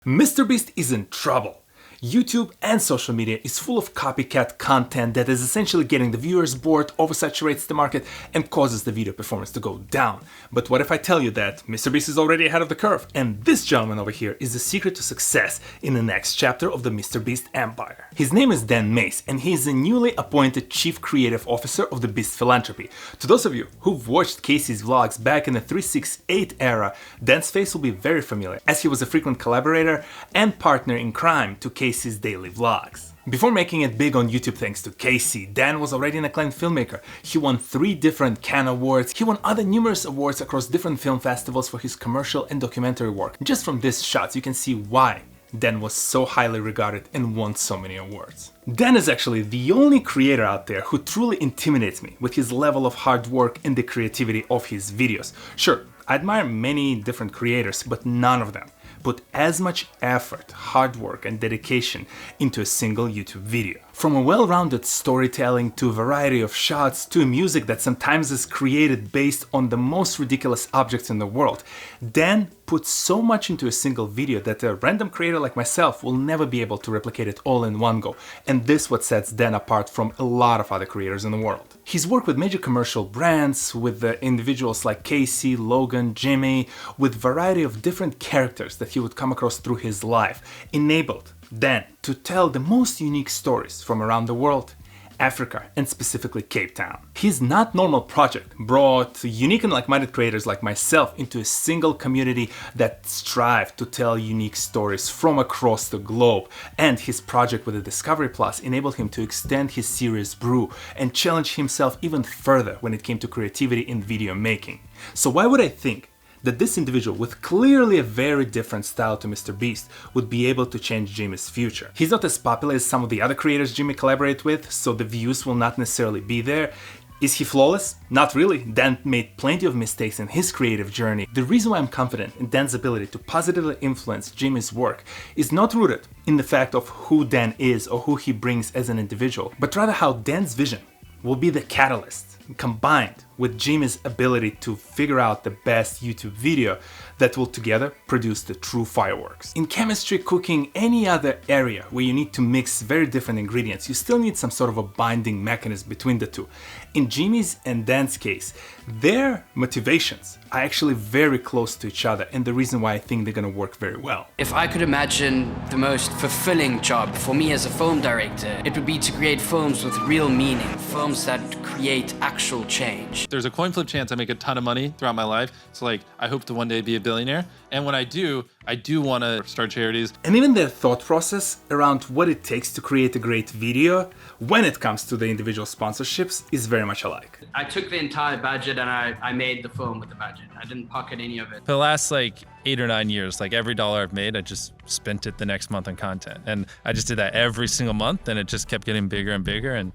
MrBeast is in trouble. YouTube and social media is full of copycat content that is essentially getting the viewers bored, oversaturates the market, and causes the video performance to go down. But what if I tell you that MrBeast is already ahead of the curve, and this gentleman over here is the secret to success in the next chapter of the MrBeast empire. His name is Dan Mace, and he is the newly appointed Chief Creative Officer of the Beast Philanthropy. To those of you who've watched Casey's vlogs back in the 368 era, Dan's face will be very familiar, as he was a frequent collaborator and partner in crime to Casey's daily vlogs. Before making it big on YouTube thanks to Casey, Dan was already an acclaimed filmmaker. He won 3 different Cannes Awards. He won other numerous awards across different film festivals for his commercial and documentary work. Just from these shots you can see why Dan was so highly regarded and won so many awards. Dan is actually the only creator out there who truly intimidates me with his level of hard work and the creativity of his videos. Sure, I admire many different creators, but none of them put as much effort, hard work, and dedication into a single YouTube video. From a well-rounded storytelling to a variety of shots to music that sometimes is created based on the most ridiculous objects in the world, Dan put so much into a single video that a random creator like myself will never be able to replicate it all in one go. And this is what sets Dan apart from a lot of other creators in the world. He's worked with major commercial brands, with individuals like Casey, Logan, Jimmy, with a variety of different characters that he would come across through his life, enabled Dan to tell the most unique stories from around the world, Africa, and specifically Cape Town. His Not Normal project brought unique and like-minded creators like myself into a single community that strived to tell unique stories from across the globe, and his project with the Discovery Plus enabled him to extend his series Brew and challenge himself even further when it came to creativity in video making. So why would I think that this individual with clearly a very different style to MrBeast would be able to change Jimmy's future? He's not as popular as some of the other creators Jimmy collaborates with, so the views will not necessarily be there. Is he flawless? Not really. Dan made plenty of mistakes in his creative journey. The reason why I'm confident in Dan's ability to positively influence Jimmy's work is not rooted in the fact of who Dan is or who he brings as an individual, but rather how Dan's vision will be the catalyst combined with Jimmy's ability to figure out the best YouTube video that will together produce the true fireworks. In chemistry, cooking, any other area where you need to mix very different ingredients, you still need some sort of a binding mechanism between the two. In Jimmy's and Dan's case, their motivations are actually very close to each other, and the reason why I think they're gonna work very well. If I could imagine the most fulfilling job for me as a film director, it would be to create films with real meaning, films that create actual change. There's a coin flip chance I make a ton of money throughout my life. So like, I hope to one day be a billionaire. And when I do want to start charities. And even their thought process around what it takes to create a great video when it comes to the individual sponsorships is very much alike. I took the entire budget and I made the film with the budget. I didn't pocket any of it. For the last like 8 or 9 years, like every dollar I've made, I just spent it the next month on content. And I just did that every single month, and it just kept getting bigger and bigger, and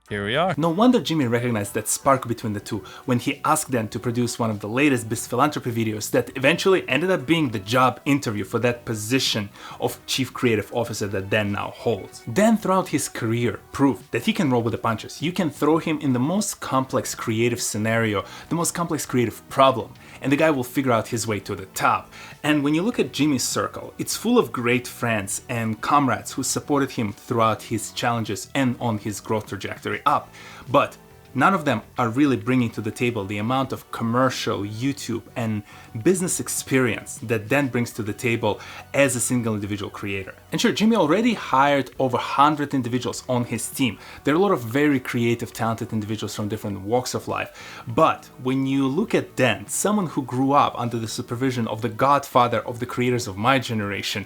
here we are. No wonder Jimmy recognized that spark between the two when he asked Dan to produce one of the latest Beast Philanthropy videos that eventually ended up being the job interview for that position of Chief Creative Officer that Dan now holds. Dan throughout his career proved that he can roll with the punches. You can throw him in the most complex creative scenario, the most complex creative problem, and the guy will figure out his way to the top. And when you look at Jimmy's circle, it's full of great friends and comrades who supported him throughout his challenges and on his growth trajectory up. But none of them are really bringing to the table the amount of commercial, YouTube, and business experience that Dan brings to the table as a single individual creator. And sure, Jimmy already hired over 100 individuals on his team. There are a lot of very creative, talented individuals from different walks of life. But when you look at Dan, someone who grew up under the supervision of the godfather of the creators of my generation,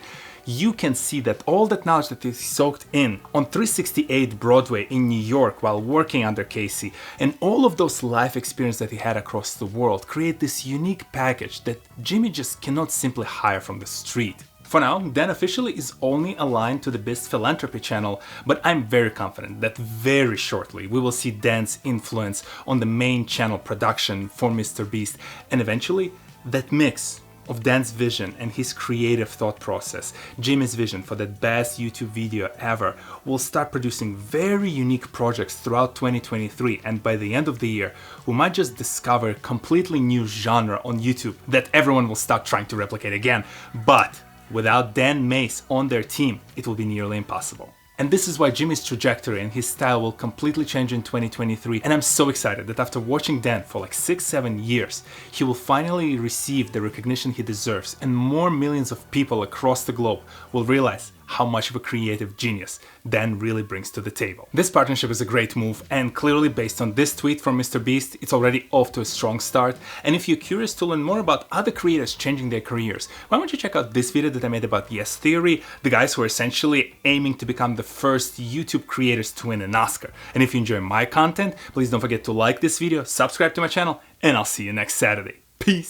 you can see that all that knowledge that he soaked in on 368 Broadway in New York while working under Casey, and all of those life experiences that he had across the world create this unique package that Jimmy just cannot simply hire from the street. For now, Dan officially is only aligned to the Beast Philanthropy channel, but I'm very confident that very shortly we will see Dan's influence on the main channel production for MrBeast, and eventually that mix of Dan's vision and his creative thought process, Jimmy's vision for the best YouTube video ever, will start producing very unique projects throughout 2023, and by the end of the year, we might just discover a completely new genre on YouTube that everyone will start trying to replicate again. But Without Dan Mace on their team, it will be nearly impossible. And this is why Jimmy's trajectory and his style will completely change in 2023, and I'm so excited that after watching Dan for like 6-7 years, he will finally receive the recognition he deserves, and more millions of people across the globe will realize how much of a creative genius Dan really brings to the table. This partnership is a great move, and clearly based on this tweet from MrBeast, it's already off to a strong start. And if you're curious to learn more about other creators changing their careers, why don't you check out this video that I made about Yes Theory, the guys who are essentially aiming to become the first YouTube creators to win an Oscar. And if you enjoy my content, please don't forget to like this video, subscribe to my channel, and I'll see you next Saturday. Peace!